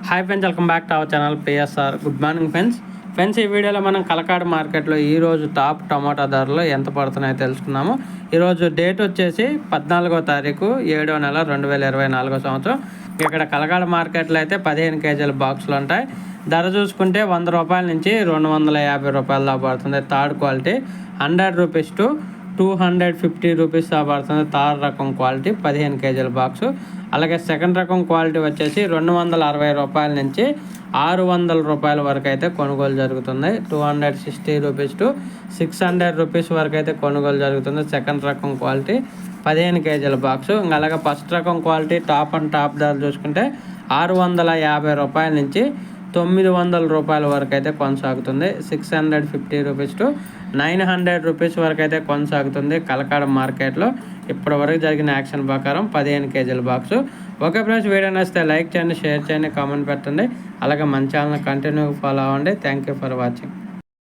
Hi friends, welcome back to our channel PSR. Good morning friends. ఈ వీడియోలో మనం కలకాడ మార్కెట్లో ఈరోజు టాప్ టమాటా ధరలు ఎంత పడుతున్నాయో తెలుసుకున్నాము. ఈరోజు డేట్ వచ్చేసి 14వ తారీఖు 7వ నెల 2024 సంవత్సరం. ఇక్కడ కలకాడ మార్కెట్లో అయితే 15 కేజీల బాక్సులు ఉంటాయి. ధర చూసుకుంటే 100 రూపాయల నుంచి 250 రూపాయల దాకా పడుతుంది. Third quality 100 rupees to 250 rupees దాకా పడుతుంది. థర్డ్ రకం క్వాలిటీ 15 కేజీల బాక్సు. అలాగే సెకండ్ రకం క్వాలిటీ వచ్చేసి 260 రూపాయల నుంచి 600 రూపాయల వరకు అయితే కొనుగోలు జరుగుతుంది. 260 రూపీస్ టు 600 రూపీస్ వరకు అయితే కొనుగోలు జరుగుతుంది. సెకండ్ రకం క్వాలిటీ 15 కేజీల బాక్సు. ఇంకా అలాగే ఫస్ట్ రకం క్వాలిటీ టాప్ అండ్ టాప్ ధర చూసుకుంటే 650 రూపాయల నుంచి 900 రూపాయల వరకు అయితే కొనసాగుతుంది. 650 రూపీస్ టు 900 రూపీస్ వరకు అయితే కొనసాగుతుంది కలకాడ మార్కెట్లో. ఇప్పటివరకు జరిగిన యాక్షన్ ప్రకారం 15 కేజీల బాక్సు. ఓకే ఫ్రెండ్స్, వీడియో నచ్చితే లైక్ చేయండి, షేర్ చేయండి, కామెంట్ పెట్టండి. అలాగే మన ఛానల్ కంటిన్యూగా ఫాలో అవ్వండి. Thank you for watching.